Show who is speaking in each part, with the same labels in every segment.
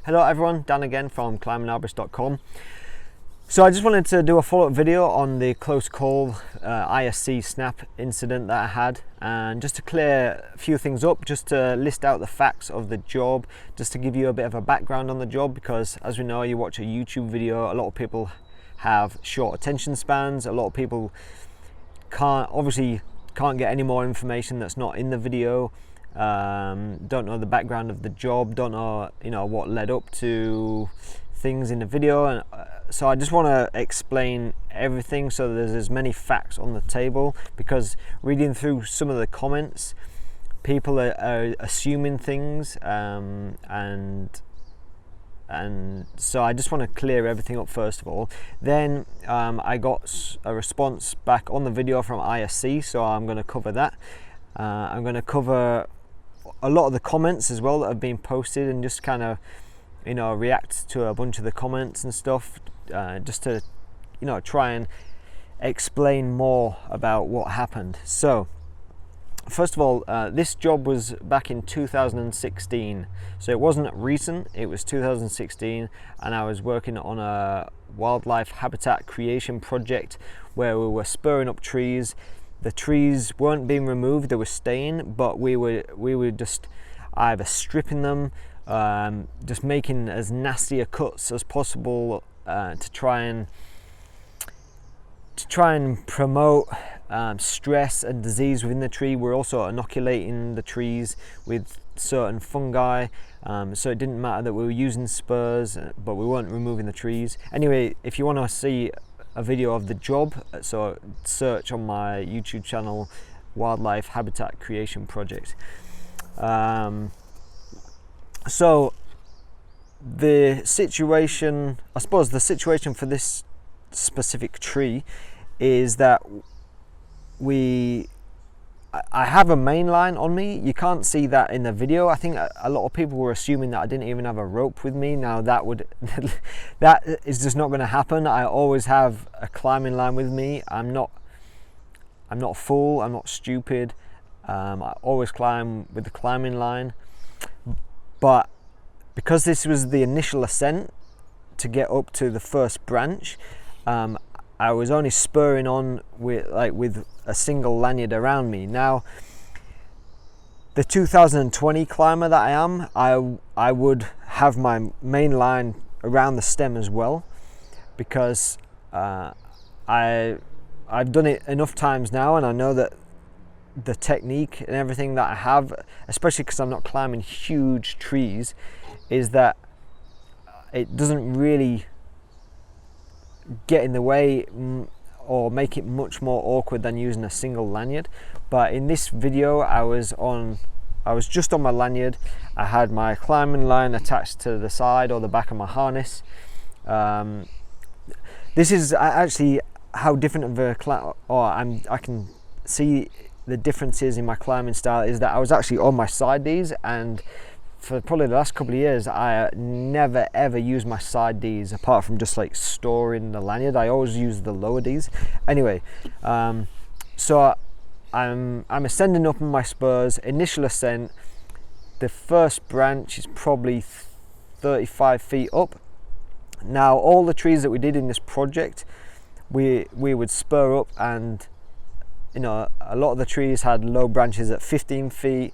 Speaker 1: Hello everyone, Dan again from climbingarborist.com. So I just wanted to do a follow-up video on the close call ISC snap incident that I had, and just to clear a few things up, just to list out the facts of the job, just to give you a bit of a background on the job, because as we know, you watch a YouTube video, a lot of people have short attention spans, a lot of people can't get any more information that's not in the video. Don't know the background of the job, don't know what led up to things in the video, and so I just want to explain everything so there's as many facts on the table, because reading through some of the comments, people are assuming things, and so I just want to clear everything up first of all. Then I got a response back on the video from ISC, so I'm going to cover that. I'm going to cover a lot of the comments as well that have been posted, and just kind of react to a bunch of the comments and stuff, just to try and explain more about what happened. So first of all, this job was back in 2016, so it wasn't recent, it was 2016, and I was working on a wildlife habitat creation project where we were spurring up trees. The trees weren't being removed, they were staying, but we were just either stripping them, just making as nasty a cuts as possible, to try and promote stress and disease within the tree. We're also inoculating the trees with certain fungi, so it didn't matter that we were using spurs, but we weren't removing the trees. Anyway, if you want to see a video of the job, so search on my YouTube channel, Wildlife Habitat Creation Project. So the situation, I suppose the situation for this specific tree is that I have a main line on me. You can't see that in the video. I think a lot of people were assuming that I didn't even have a rope with me. Now that is just not going to happen. I always have a climbing line with me. I'm not a fool, I'm not stupid. I always climb with the climbing line. But because this was the initial ascent to get up to the first branch, I was only spurring on with a single lanyard around me. Now, the 2020 climber that I am, I would have my main line around the stem as well, because I've done it enough times now, and I know that the technique and everything that I have, especially because I'm not climbing huge trees, is that it doesn't really get in the way or make it much more awkward than using a single lanyard. But in this video, I was just on my lanyard. I had my climbing line attached to the side or the back of my harness. This is actually how different of a I can see the differences in my climbing style, is that I was actually on my side Ds, and for probably the last couple of years I never ever used my side Ds apart from just like storing the lanyard. I always use the lower Ds. Anyway, so I'm ascending up on my spurs, initial ascent. The first branch is probably 35 feet up. Now, all the trees that we did in this project, we would spur up, and a lot of the trees had low branches at 15 feet,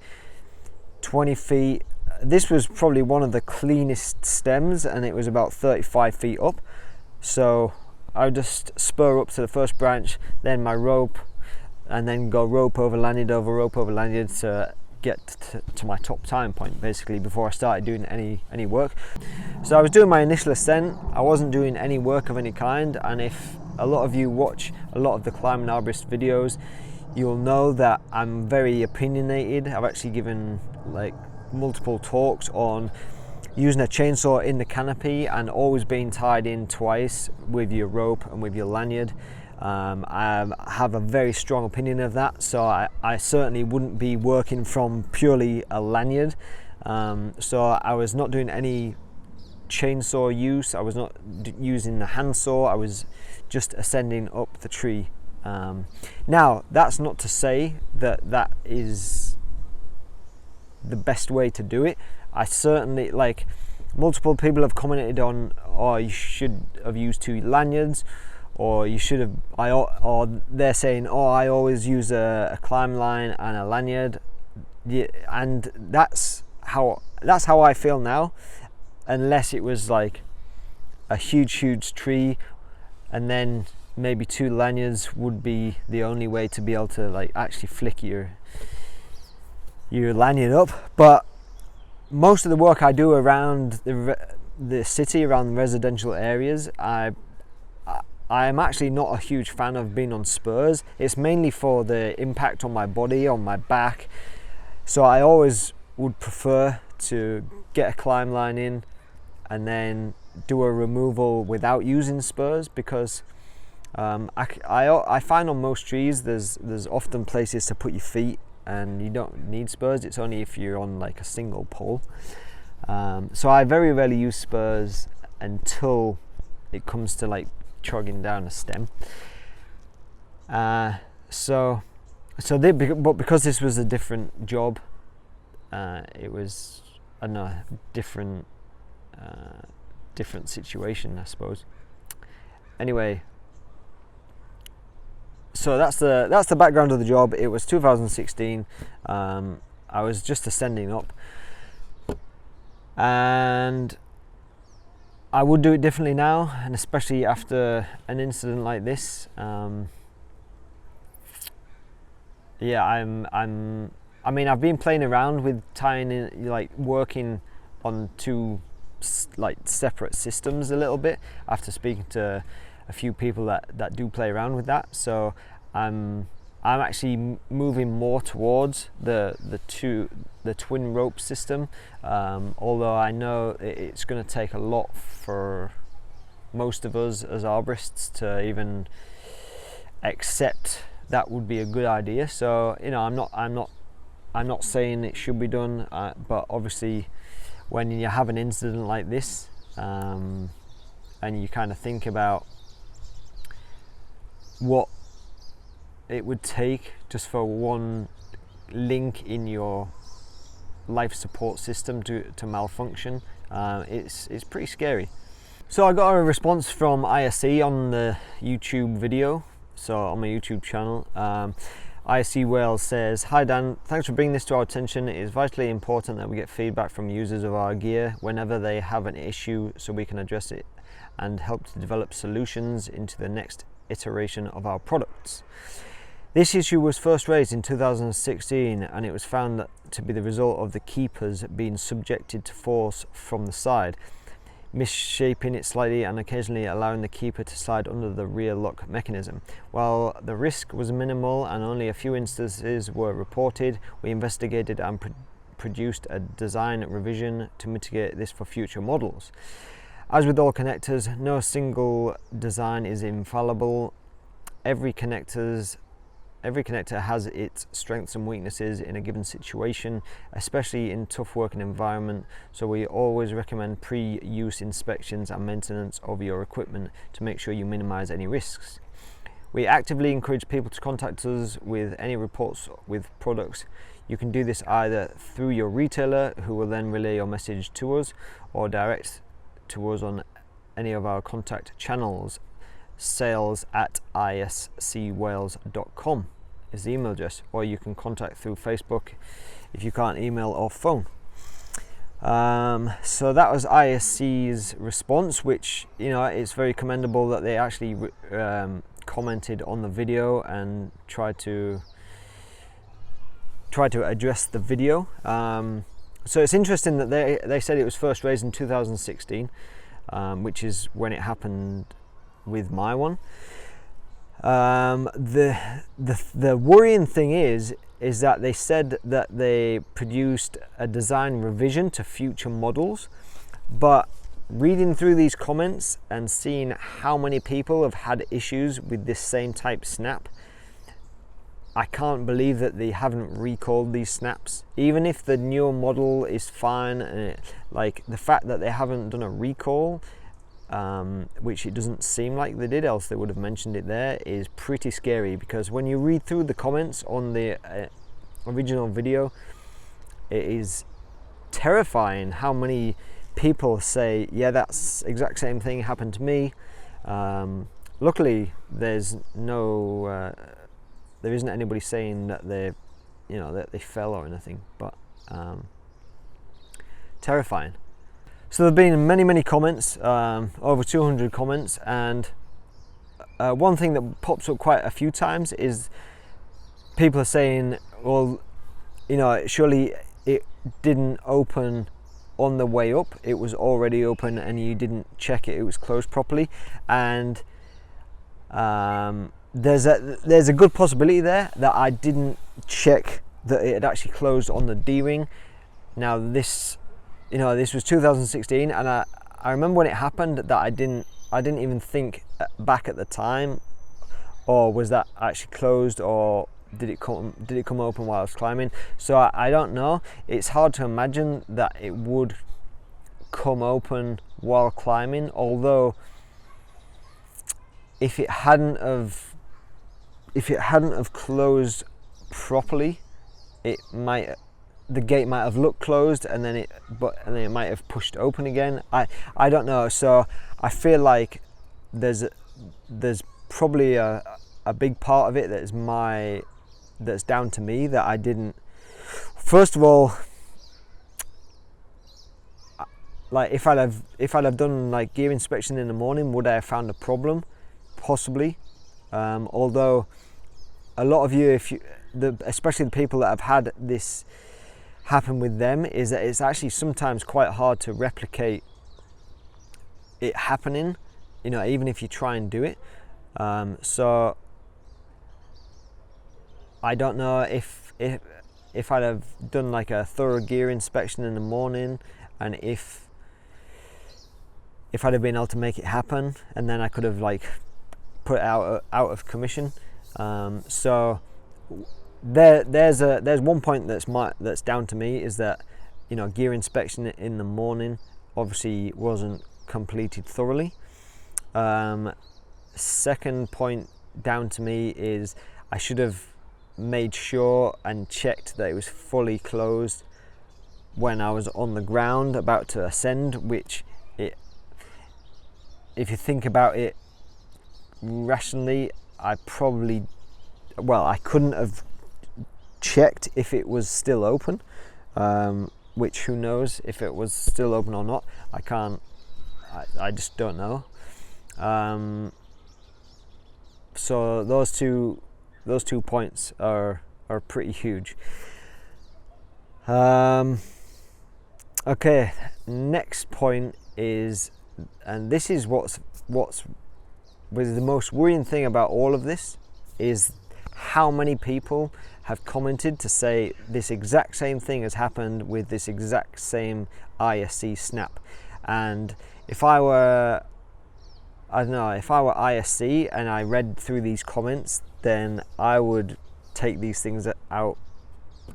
Speaker 1: 20 feet. This was probably one of the cleanest stems, and it was about 35 feet up. So I would just spur up to the first branch, then my rope, and then go rope over lanyard to get to my top time point, basically, before I started doing any work. So I was doing my initial ascent. I wasn't doing any work of any kind, and if a lot of you watch a lot of the Climbing Arborist videos, you'll know that I'm very opinionated. I've actually given multiple talks on using a chainsaw in the canopy and always being tied in twice with your rope and with your lanyard. I have a very strong opinion of that, so I certainly wouldn't be working from purely a lanyard. So I was not doing any chainsaw use, I was not using the handsaw, I was just ascending up the tree. Now, that's not to say that that is the best way to do it. I certainly, multiple people have commented on, oh, you should have used 2 lanyards, or you should have, or they're saying, oh, I always use a climb line and a lanyard. Yeah, and that's how I feel now, unless it was like a huge tree, and then maybe 2 lanyards would be the only way to be able to like actually flick your lanyard up. But most of the work I do around the city, around the residential areas, I am actually not a huge fan of being on spurs. It's mainly for the impact on my body, on my back. So I always would prefer to get a climb line in and then do a removal without using spurs, because I find on most trees there's often places to put your feet, and you don't need spurs. It's only if you're on like a single pole. So I very rarely use spurs until it comes to like chugging down a stem. But because this was a different job, it was a different situation, I suppose. Anyway, so that's the background of the job. It was 2016. I was just ascending up, and I would do it differently now, and especially after an incident like this. Yeah, I mean, I've been playing around with tying in, like working on 2 like separate systems a little bit after speaking to a few people that do play around with that. So I'm actually moving more towards the twin rope system, although I know it's going to take a lot for most of us as arborists to even accept that would be a good idea. So I'm not saying it should be done, but obviously when you have an incident like this, and you kind of think about what it would take just for one link in your life support system to malfunction, it's pretty scary. So I got a response from ISC on the YouTube video, so on my YouTube channel. ISC Wales says, "Hi Dan, thanks for bringing this to our attention. It is vitally important that we get feedback from users of our gear whenever they have an issue, so we can address it and help to develop solutions into the next iteration of our products. This issue was first raised in 2016, and it was found to be the result of the keepers being subjected to force from the side, misshaping it slightly and occasionally allowing the keeper to slide under the rear lock mechanism. While the risk was minimal and only a few instances were reported, we investigated and produced a design revision to mitigate this for future models. As with all connectors, no single design is infallible. Every connector has its strengths and weaknesses in a given situation, especially in tough working environment, so we always recommend pre-use inspections and maintenance of your equipment to make sure you minimize any risks. We actively encourage people to contact us with any reports with products. You can do this either through your retailer, who will then relay your message to us, or direct to us on any of our contact channels. sales@iscwales.com is the email address, or you can contact through Facebook if you can't email or phone. So that was ISC's response, which, you know, it's very commendable that they actually commented on the video and tried to address the video. So it's interesting that they said it was first raised in 2016, which is when it happened with my one. The worrying thing is that they said that they produced a design revision to future models, but reading through these comments and seeing how many people have had issues with this same type snap, I can't believe that they haven't recalled these snaps. Even if the newer model is fine, like the fact that they haven't done a recall, which it doesn't seem like they did, else they would have mentioned it there, is pretty scary. Because when you read through the comments on the original video, it is terrifying how many people say, yeah, that's exact same thing happened to me. Luckily, there's no, there isn't anybody saying that that they fell or anything, but terrifying. So there've been many comments, over 200 comments, and one thing that pops up quite a few times is people are saying, well, surely it didn't open on the way up, it was already open and you didn't check it was closed properly. And there's a good possibility there that I didn't check that it had actually closed on the D-ring. Now this was 2016, and I remember when it happened that I didn't even think back at the time, or was that actually closed, or did it come open while I was climbing? So I don't know. It's hard to imagine that it would come open while climbing, although if it hadn't have closed properly, the gate might have looked closed, and then it might have pushed open again. I don't know. So I feel like there's probably a big part of it that's down to me, that I didn't. First of all, like if I'd have done like gear inspection in the morning, would I have found a problem? Possibly. Although a lot of you, especially the people that have had this happen with them, is that it's actually sometimes quite hard to replicate it happening, even if you try and do it. So I don't know if I'd have done like a thorough gear inspection in the morning, and if I'd have been able to make it happen, and then I could have like put it out of commission. So there's one point that's down to me, is that gear inspection in the morning obviously wasn't completed thoroughly. Second point down to me is I should have made sure and checked that it was fully closed when I was on the ground about to ascend, which if you think about it rationally, I couldn't have checked if it was still open, which who knows if it was still open or not. I just don't know. So those two points are pretty huge. Okay, next point is, and this is what's the most worrying thing about all of this, is how many people have commented to say this exact same thing has happened with this exact same ISC snap. And if I were ISC and I read through these comments, then I would take these things out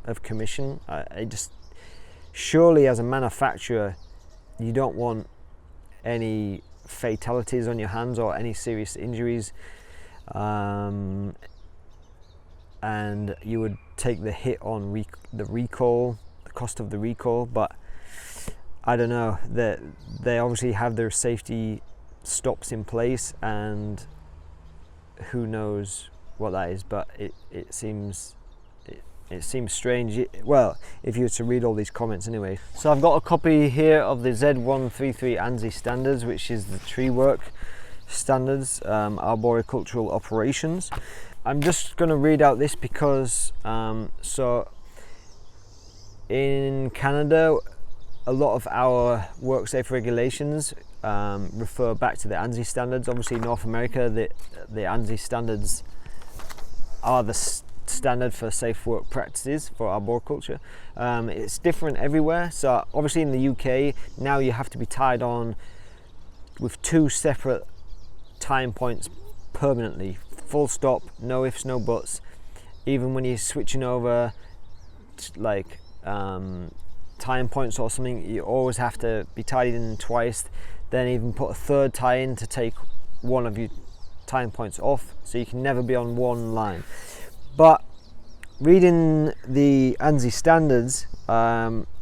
Speaker 1: of commission. I just, surely as a manufacturer, you don't want any fatalities on your hands or any serious injuries, and you would take the hit on the recall, the cost of the recall. But I don't know, they obviously have their safety stops in place, and who knows what that is, but it seems strange. Well, if you were to read all these comments anyway. So I've got a copy here of the Z133 ANZI standards, which is the tree work standards, arboricultural operations. I'm just going to read out this because so in Canada, a lot of our work safe regulations refer back to the ANZI standards. Obviously North America, the ANZI standards are the standard for safe work practices for arboriculture. It's different everywhere. So obviously in the UK now you have to be tied on with 2 separate time points permanently, full stop, no ifs, no buts. Even when you're switching over like time points or something, you always have to be tied in twice, then even put a third tie in to take one of your time points off, so you can never be on one line. But reading the ANZI standards,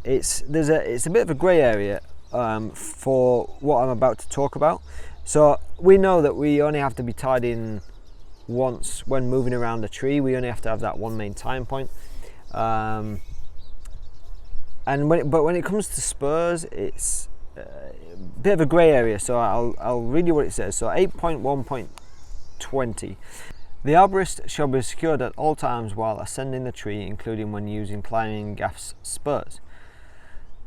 Speaker 1: it's a bit of a grey area. for what I'm about to talk about. So we know that we only have to be tied in once when moving around a tree. We only have to have that one main tying point. But when it comes to spurs, it's a bit of a grey area. So I'll read you what it says. So 8.1.20. The arborist shall be secured at all times while ascending the tree, including when using climbing gaffs spurs.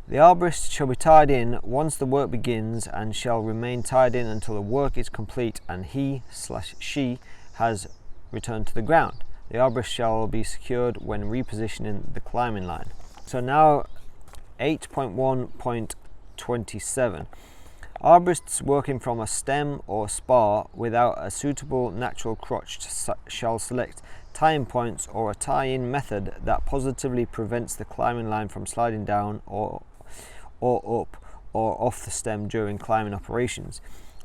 Speaker 1: The arborist shall be tied in once the work begins and shall remain tied in until the work is complete and he/she has returned to the ground. The arborist shall be secured when repositioning the climbing line. So now 8.1.27. Arborists working from a stem or spar without a suitable natural crotch shall select tying points or a tie-in method that positively prevents the climbing line from sliding down or up or off the stem during climbing operations.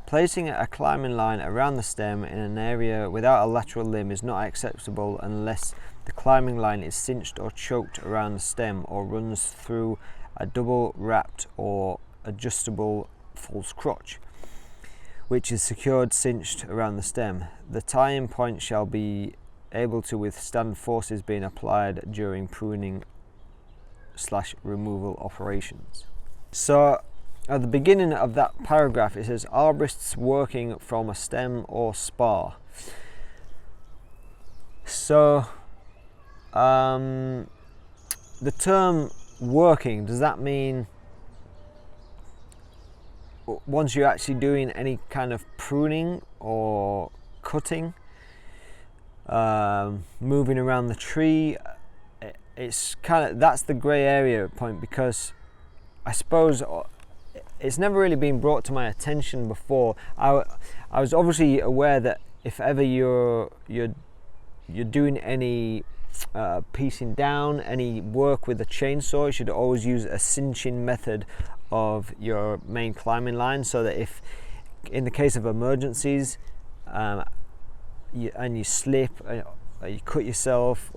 Speaker 1: Placing a climbing line around the stem in an area without a lateral limb is not acceptable unless the climbing line is cinched or choked around the stem or runs through a double wrapped or adjustable false crotch, which is secured cinched around the stem. The tie-in point shall be able to withstand forces being applied during pruning/removal operations. So at the beginning of that paragraph it says arborists working from a stem or spar. So the term working, does that mean once you're actually doing any kind of pruning or cutting, moving around the tree? It's kind of, that's the grey area point, because I suppose it's never really been brought to my attention before. I was obviously aware that if ever you're doing any piecing down, any work with a chainsaw, you should always use a cinching method of your main climbing line, so that if in the case of emergencies you slip, you cut yourself,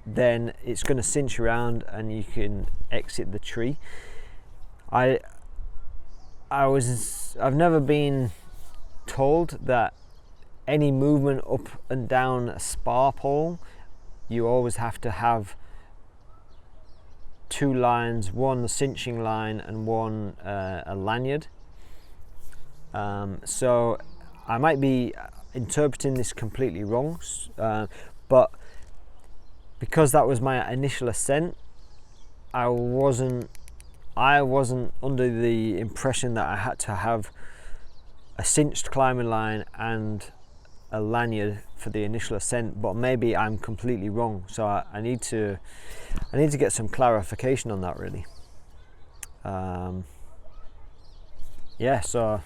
Speaker 1: then it's going to cinch around and you can exit the tree. I've never been told that any movement up and down a spar pole, you always have to have two lines, one cinching line and one a lanyard. So I might be interpreting this completely wrong, but because that was my initial ascent, I wasn't under the impression that I had to have a cinched climbing line and a lanyard for the initial ascent, but maybe I'm completely wrong. So I need to get some clarification on that, really. Yeah, so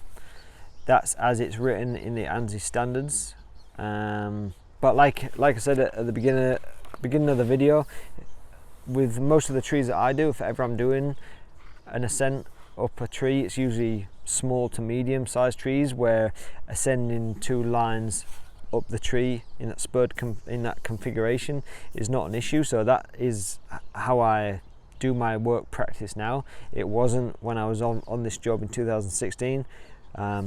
Speaker 1: that's as it's written in the ANZI standards. But like I said at the beginning of the video, with most of the trees that I do, if ever I'm doing an ascent up a tree, it's usually small to medium sized trees where ascending two lines up the tree in that spurred in that configuration is not an issue. So that is how I do my work practice now. It wasn't when I was on this job in 2016.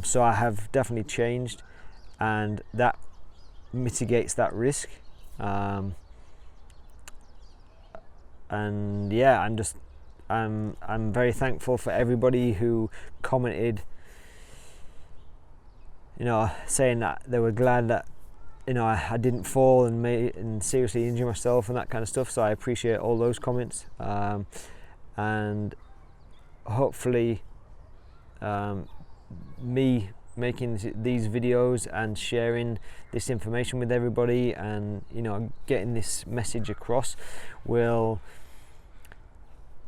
Speaker 1: So I have definitely changed, and that mitigates that risk. And yeah, I'm very thankful for everybody who commented, saying that they were glad that I didn't fall and seriously injure myself and that kind of stuff. So I appreciate all those comments, and hopefully me making these videos and sharing this information with everybody, and getting this message across, will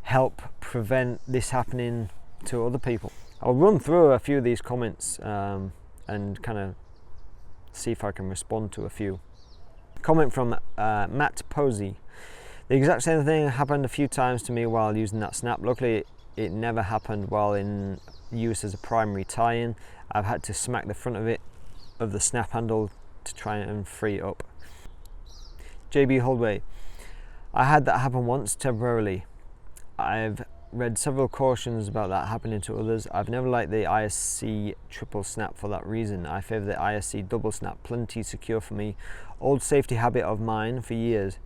Speaker 1: help prevent this happening to other people. I'll run through a few of these comments and kind of see if I can respond to a few. Comment from Matt Posey. The exact same thing happened a few times to me while using that snap. Luckily it never happened while in use as a primary tie-in. I've had to smack the front of the snap handle to try and free it up. JB Holdway. I had that happen once temporarily. I've read several cautions about that happening to others. I've never liked the ISC triple snap for that reason. I favour the ISC double snap, plenty secure for me. Old safety habit of mine for years.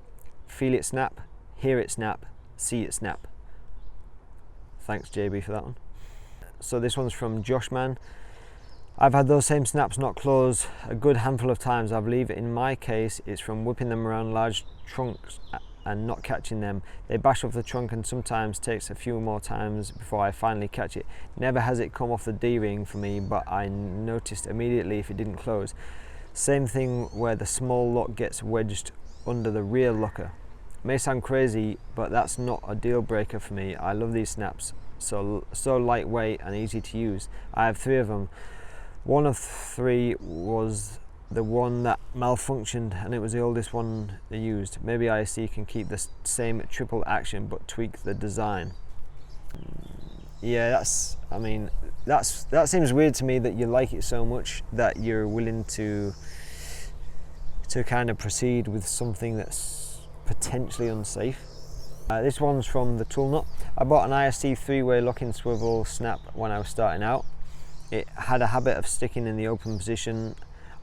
Speaker 1: Feel it snap, hear it snap, see it snap. Thanks JB for that one. So this one's from Joshman. I've had those same snaps not close a good handful of times. I believe in my case it's from whipping them around large trunks and not catching them. They bash off the trunk and sometimes takes a few more times before I finally catch it. Never has it come off the D-ring for me, but I noticed immediately if it didn't close. Same thing where the small lock gets wedged under the rear locker. May sound crazy, but that's not a deal breaker for me. I love these snaps, so lightweight and easy to use. I have 3 of them. One of 3 was the one that malfunctioned, and it was the oldest one they used. Maybe ISC can keep the same triple action but tweak the design. Yeah, that seems weird to me, that you like it so much that you're willing to kind of proceed with something that's potentially unsafe. This one's from the Tool Nut. I bought an ISC 3-way locking swivel snap when I was starting out. It had a habit of sticking in the open position.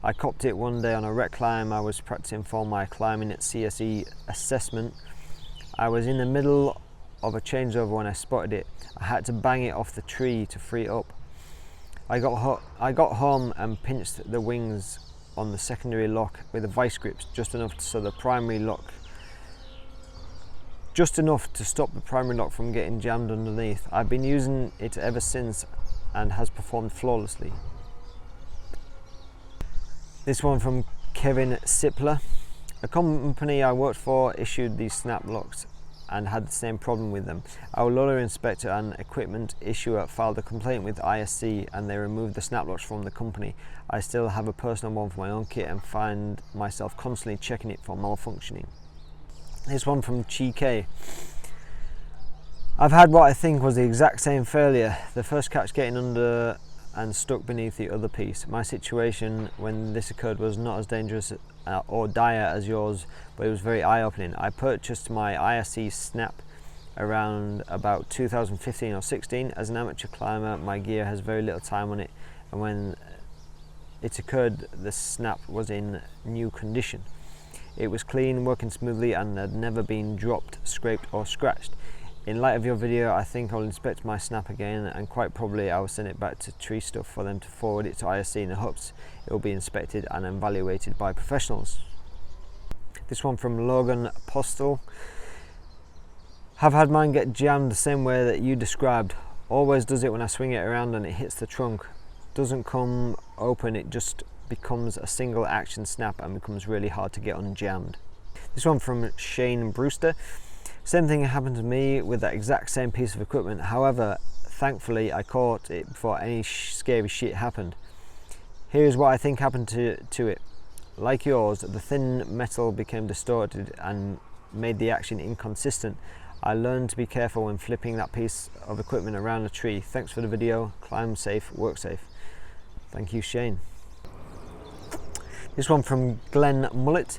Speaker 1: I copped it one day on a rec climb. I was practicing for my climbing at CSE assessment. I was in the middle of a changeover when I spotted it. I had to bang it off the tree to free it up. I got home and pinched the wings on the secondary lock with the vice grips just enough to stop the primary lock from getting jammed underneath. I've been using it ever since and has performed flawlessly. This one from Kevin Sipler. A company I worked for issued these snap locks and had the same problem with them. Our loader inspector and equipment issuer filed a complaint with ISC and they removed the snap locks from the company. I still have a personal one for my own kit and find myself constantly checking it for malfunctioning. This one from Chi. I've had what I think was the exact same failure. The first catch getting under and stuck beneath the other piece. My situation when this occurred was not as dangerous or dire as yours, but it was very eye-opening. I purchased my ISC snap around about 2015 or 16. As an amateur climber, my gear has very little time on it, and when it occurred, the snap was in new condition. It was clean, working smoothly, and had never been dropped, scraped or scratched. In light of your video, I think I'll inspect my snap again, and quite probably I will send it back to Tree Stuff for them to forward it to ISC in the hopes it will be inspected and evaluated by professionals. This one from Logan Postel. Have had mine get jammed the same way that you described. Always does it when I swing it around and it hits the trunk. Doesn't come open, it just becomes a single action snap and becomes really hard to get unjammed. This one from Shane Brewster. Same thing happened to me with that exact same piece of equipment. However, thankfully I caught it before any scary shit happened. Here's what I think happened to it. Like yours, the thin metal became distorted and made the action inconsistent. I learned to be careful when flipping that piece of equipment around a tree. Thanks for the video. Climb safe, work safe. Thank you, Shane. This one from Glenn Mullet.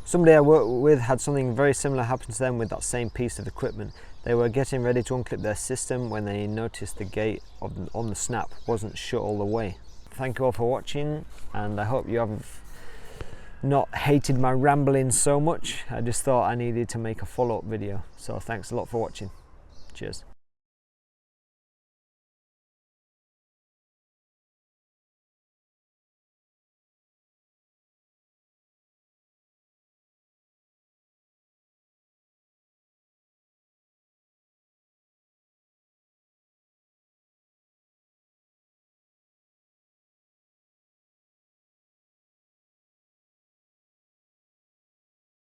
Speaker 1: Somebody I worked with had something very similar happen to them with that same piece of equipment. They were getting ready to unclip their system when they noticed the gate on the snap wasn't shut all the way. Thank you all for watching, and I hope you have not hated my rambling so much. I just thought I needed to make a follow-up video. So thanks a lot for watching. Cheers.